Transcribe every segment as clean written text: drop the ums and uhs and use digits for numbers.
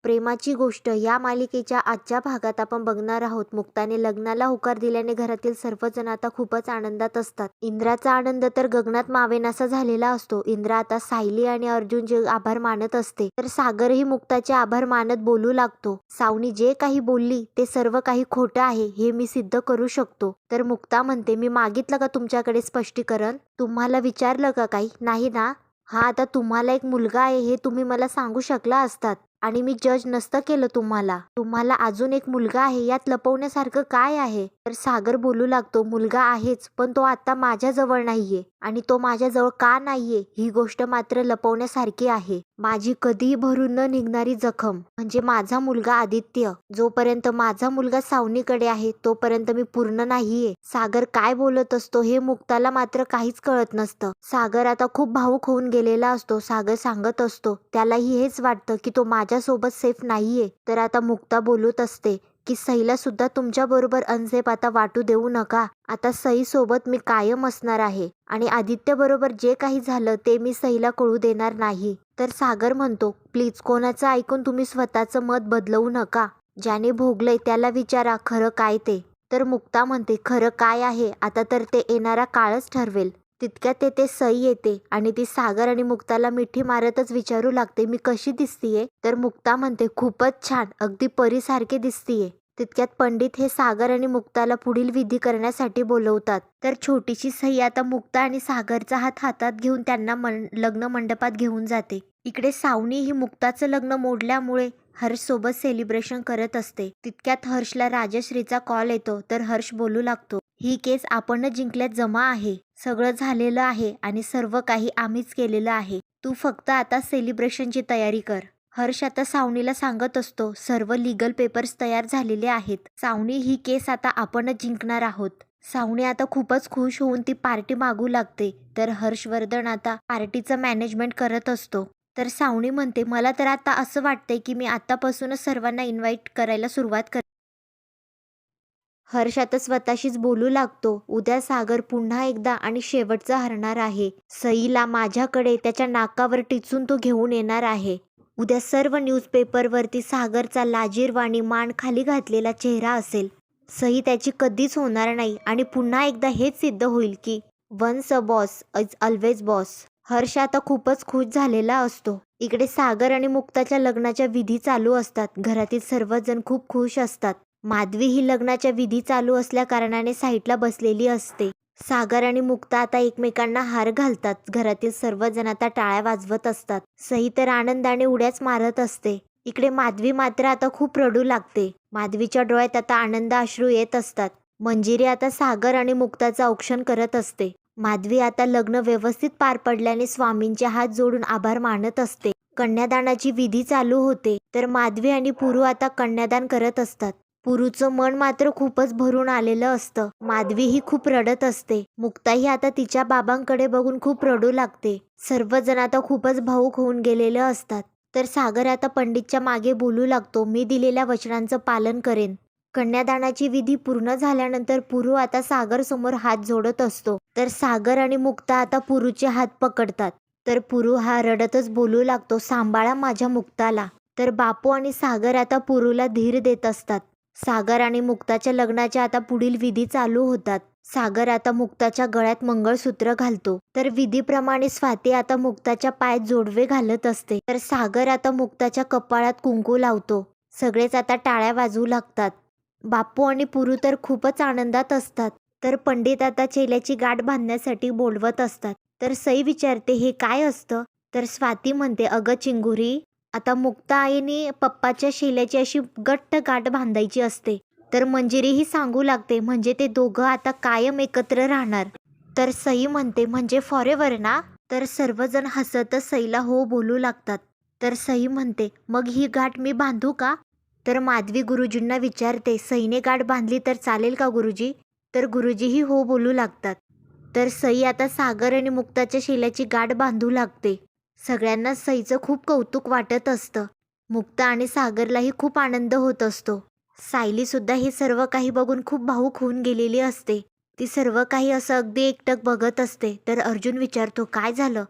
प्रेमाची गोष्ट या मालिकेच्या आजच्या भागात आपण बघणार आहोत. मुक्ताने लग्नाला होकार दिल्याने घरातील सर्वजण आता खूपच आनंदात असतात. इंद्राचा आनंद तर गगनात मावेनासा झालेला असतो. इंद्रा आता सायली आणि अर्जुनचे आभार मानत असते, तर सागरही मुक्ताचे आभार मानत बोलू लागतो. सावनी जे काही बोलली ते सर्व काही खोटं आहे हे मी सिद्ध करू शकतो. तर मुक्ता म्हणते, मी मागितलं का तुमच्याकडे स्पष्टीकरण? तुम्हाला विचारलं का काही? नाही ना? हा, आता तुम्हाला एक मुलगा आहे हे तुम्ही मला सांगू शकला असतात आणि मी जज नसतं केलं तुम्हाला. तुम्हाला अजून एक मुलगा आहे, यात लपवण्यासारखं काय आहे? तर सागर बोलू लागतो, मुलगा आहेच, पण तो आता माझ्याजवळ नाहीये आणि तो माझ्याजवळ का नाहीये ही गोष्ट मात्र लपवण्यासारखी आहे. माझी कधीही भरून न निघणारी जखम म्हणजे माझा मुलगा आदित्य. जोपर्यंत माझा मुलगा सावनीकडे आहे तोपर्यंत मी पूर्ण नाहीये. सागर काय बोलत असतो हे मुक्ताला मात्र काहीच कळत नसतं. सागर आता खूप भावूक होऊन गेलेला असतो. सागर सांगत असतो, त्यालाही हेच वाटतं की तो माझ्यासोबत सेफ नाहीये. तर आता मुक्ता बोलत असते की सईला सुद्धा तुमच्या बरोबर अनसेफ आता वाटू देऊ नका. आता सई सोबत मी कायम असणार आहे आणि आदित्य बरोबर जे काही झालं ते मी सईला कळू देणार नाही. तर सागर म्हणतो, प्लीज कोणाचं ऐकून तुम्ही स्वतःचं मत बदलवू नका. ज्याने भोगलंय त्याला विचारा खरं काय ते. तर मुक्ता म्हणते, खरं काय आहे आता तर ते येणारा काळच ठरवेल. तितक्यात तेथे सई येते आणि ती सागर आणि मुक्ताला मिठी मारतच विचारू लागते, मी कशी दिसतीये? तर मुक्ता म्हणते, खूपच छान, अगदी परीसारखे दिसतीये. तितक्यात पंडित हे सागर आणि मुक्ताला पुढील विधी करण्यासाठी बोलवतात. तर छोटीशी सई आता मुक्ता आणि सागरचा हात हातात घेऊन त्यांना लग्न मंडपात घेऊन जाते. इकडे सावनी ही मुक्ताचं लग्न मोडल्यामुळे हर्ष सोबत सेलिब्रेशन करत असते. तितक्यात हर्षला राजश्रीचा कॉल येतो. तर हर्ष बोलू लागतो, ही केस आपणच जिंकल्यात जमा आहे. सगळं झालेलं आहे आणि सर्व काही आम्हीच केलेलं आहे. तू फक्त आता सेलिब्रेशनची तयारी कर. हर्ष आता सावनीला सांगत असतो, सर्व लीगल पेपर्स तयार झालेले आहेत. सावनी, ही केस आता आपणच जिंकणार आहोत. सावनी आता खूपच खुश होऊन ती पार्टी मागू लागते. तर हर्षवर्धन आता पार्टीचं मॅनेजमेंट करत असतो. तर सावनी म्हणते, मला तर आता असं वाटतंय की मी आतापासूनच सर्वांना इन्व्हाइट करायला सुरुवात कर. हर्ष आता स्वतःशीच बोलू लागतो, उद्या सागर पुन्हा एकदा आणि शेवटचा हरणार आहे. सईला माझ्याकडे त्याच्या नाकावर टिचून तो घेऊन येणार आहे. उद्या सर्व न्यूजपेपरवरती सागरचा लाजीरवाणी मान खाली घातलेला चेहरा असेल. सई त्याची कधीच होणार नाही आणि पुन्हा एकदा हेच सिद्ध होईल की once a boss is always boss. Harsh आता खूपच खुश झालेला असतो. इकडे सागर आणि मुक्ताच्या लग्नाच्या विधी चालू असतात. घरातील सर्वजण खूप खुश असतात. माधवी ही लग्नाच्या विधी चालू असल्या कारणाने साईडला बसलेली असते. सागर आणि मुक्ता आता एकमेकांना हार घालतात. घरातील सर्वजण आता टाळ्या वाजवत असतात. सई तर आनंदाने उड्याच मारत असते. इकडे माधवी मात्र आता खूप रडू लागते. माधवीच्या डोळ्यात आता आनंद अश्रू येत असतात. मंजिरी आता सागर आणि मुक्ताचं औक्षण करत असते. माधवी आता लग्न व्यवस्थित पार पडल्याने स्वामींचे हात जोडून आभार मानत असते. कन्यादानाची विधी चालू होते. तर माधवी आणि पुरू आता कन्यादान करत असतात. पुरूचं मन मात्र खूपच भरून आलेलं असतं. माधवी ही खूप रडत असते. मुक्ताही आता तिच्या बाबांकडे बघून खूप रडू लागते. सर्वजण आता खूपच भावूक होऊन गेलेले असतात. तर सागर आता पंडितच्या मागे बोलू लागतो, मी दिलेल्या वचनांचं पालन करेन. कन्यादानाची विधी पूर्ण झाल्यानंतर पुरू आता सागर समोर हात जोडत असतो. तर सागर आणि मुक्ता आता पुरूचे हात पकडतात. तर पुरू हा रडतच बोलू लागतो, सांभाळा माझ्या मुक्ताला. तर बापू आणि सागर आता पुरूला धीर देत असतात. सागर आणि मुक्ताच्या लग्नाचे आता पुढील विधी चालू होतात. सागर आता मुक्ताच्या गळ्यात मंगळसूत्र घालतो. तर विधीप्रमाणे स्वाती आता मुक्ताच्या पायात जोडवे घालत असते. तर सागर आता मुक्ताच्या कपाळात कुंकू लावतो. सगळेच आता टाळ्या वाजवू लागतात. बापू आणि पुरू तर खूपच आनंदात असतात. तर पंडित आता चेल्याची गाठ बांधण्यासाठी बोलवत असतात. तर सई विचारते, हे काय असतं? तर स्वाती म्हणते, अगं चिंगुरी, आता मुक्ता आईने पप्पाच्या शेल्याची अशी घट्ट गाठ बांधायची असते. तर मंजिरी ही सांगू लागते, म्हणजे ते दोघं आता कायम एकत्र राहणार. तर सई म्हणते, म्हणजे फॉरेवर ना? तर सर्वजण हसतच सईला हो बोलू लागतात. तर सई म्हणते, मग ही गाठ मी बांधू का? तर माधवी गुरुजींना विचारते, सईने गाठ बांधली तर चालेल का गुरुजी? तर गुरुजीही हो बोलू लागतात. तर सई आता सागर आणि मुक्ताच्या शेल्याची गाठ बांधू लागते. सगळ्यांना सईचं खूप कौतुक वाटत असतं. मुक्ता आणि सागरलाही खूप आनंद होत असतो. सायली सुद्धा हे सर्व काही बघून खूप भावूक होऊन गेलेली असते. ती सर्व काही असं अगदी एकटक बघत असते. तर अर्जुन विचारतो, काय झालं?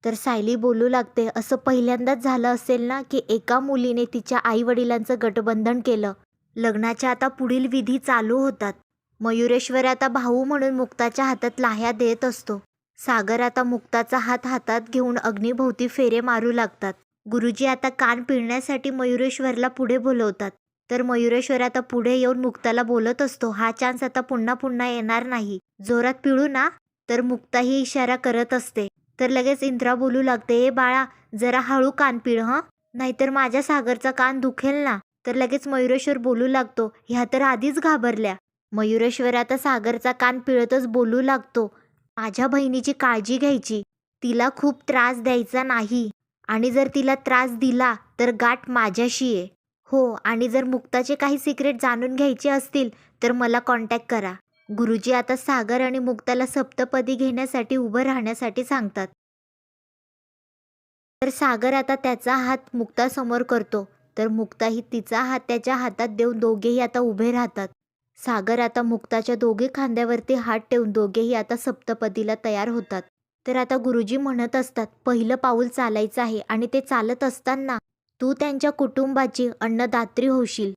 तर सायली बोलू लागते, असं पहिल्यांदाच झालं असेल ना की एका मुलीने तिच्या आईवडिलांचं गठबंधन केलं. लग्नाच्या आता पुढील विधी चालू होतात. मयुरेश्वर आता भाऊ म्हणून मुक्ताच्या हातात लाह्या देत असतो. सागर आता मुक्ताचा हात हातात घेऊन अग्नीभोवती फेरे मारू लागतात. गुरुजी आता कान पिळण्यासाठी मयुरेश्वरला पुढे बोलवतात. तर मयुरेश्वर आता पुढे येऊन मुक्ताला बोलत असतो, हा चान्स आता पुन्हा पुन्हा येणार नाही, जोरात पिळू ना. तर मुक्ता ही इशारा करत असते. तर लगेच इंद्रा बोलू लागते, ए बाळा जरा हळू कान पिळ हं, नाहीतर माझ्या सागरचा कान दुखेल ना. तर लगेच मयुरेश्वर बोलू लागतो, ह्या तर आधीच घाबरल्या. मयुरेश्वर आता सागरचा कान पिळतच बोलू लागतो, माझ्या बहिणीची काळजी घ्यायची, तिला खूप त्रास द्यायचा नाही, आणि जर तिला त्रास दिला तर गाठ माझ्याशी आहे. हो, आणि जर मुक्ताचे काही सिक्रेट जाणून घ्यायचे असतील तर मला कॉन्टॅक्ट करा. गुरुजी आता सागर आणि मुक्ताला सप्तपदी घेण्यासाठी उभं राहण्यासाठी सांगतात. तर सागर आता त्याचा हात मुक्तासमोर करतो. तर मुक्ताही तिचा हात त्याच्या हातात देऊन दोघेही आता उभे राहतात. सागर आता मुक्ताच्या दोघे खांद्यावरती हात ठेवून दोघेही आता सप्तपदीला तयार होतात. तर आता गुरुजी म्हणत असतात, पहिलं पाऊल चालायचं आहे आणि ते चालत असताना तू त्यांच्या कुटुंबाची अन्नदात्री होशील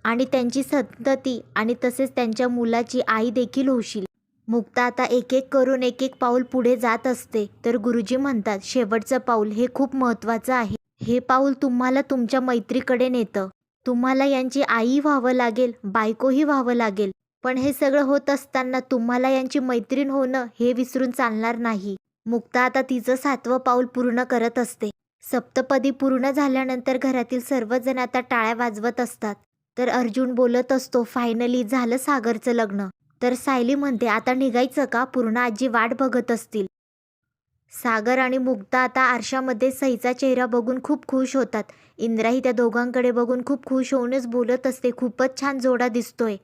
आणि त्यांची संतती आणि तसेच त्यांच्या मुलाची आई देखील होशील. मुक्ता आता एक एक करून एक एक पाऊल पुढे जात असते. तर गुरुजी म्हणतात, शेवटचं पाऊल हे खूप महत्त्वाचं आहे. हे पाऊल तुम्हाला तुमच्या मैत्रीकडे नेतं. तुम्हाला यांची आई व्हावं लागेल, बायकोही व्हावं लागेल, पण हे सगळं होत असताना तुम्हाला यांची मैत्रीण होणं हे विसरून चालणार नाही. मुक्ता आता तिचं 7वं पाऊल पूर्ण करत असते. सप्तपदी पूर्ण झाल्यानंतर घरातील सर्वजण आता टाळ्या वाजवत असतात. तर अर्जुन बोलत असतो, फायनली झालं सागरचं लग्न. तर सायली म्हणते, आता निघायचं का, पूर्ण आजी वाट बघत असतील. सागर आणि मुक्ता आता आरशामध्ये सईचा चेहरा बघून खूप खुश होतात. इंद्राही त्या दोघांकडे बघून खूप खुश होऊनच बोलत असते, खूपच छान जोडा दिसतोय.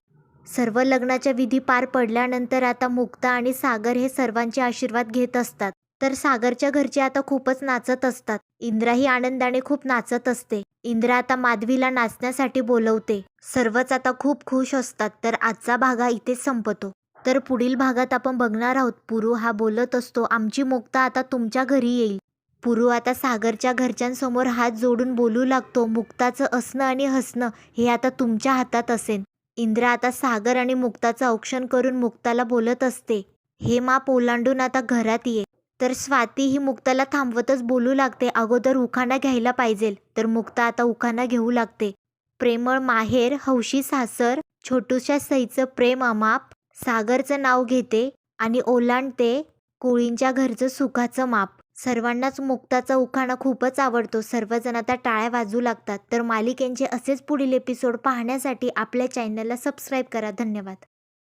सर्व लग्नाच्या विधी पार पडल्यानंतर आता मुक्ता आणि सागर हे सर्वांचे आशीर्वाद घेत असतात. तर सागरच्या घरचे आता खूपच नाचत असतात. इंद्राही आनंदाने खूप नाचत असते. इंद्रा आता माधवीला नाचण्यासाठी बोलवते. सर्वच आता खूप खुश असतात. तर आजचा भाग हा इथेच संपतो. तर पुढील भागात आपण बघणार आहोत, पुरू हा बोलत असतो, आमची मुक्ता आता तुमच्या घरी येईल. पुरू आता सागरच्या घरच्यांसमोर हात जोडून बोलू लागतो, मुक्ताचं असणं आणि हसणं हे आता तुमच्या हातात असेल. इंद्रा आता सागर आणि मुक्ताचं औक्षण करून मुक्ताला बोलत असते, हे माप ओलांडून आता घरात ये. तर स्वाती ही मुक्ताला थांबवतच बोलू लागते, अगोदर उखाणा घ्यायला पाहिजे. तर मुक्ता आता उखाणा घेऊ लागते. प्रेमळ माहेर, हौशी सासर, छोटूशा सईचं प्रेम अमाप, सागरचं नाव घेते आणि ओलांडते कोळींच्या घरचं सुखाचं माप. सर्वांनाच मुक्ताचा उखाणा खूपच आवडतो. सर्वजण आता टाळ्या वाजू लागतात. तर मालिकेचे असेच पुढील एपिसोड पाहण्यासाठी आपल्या चॅनलला सबस्क्राईब करा. धन्यवाद.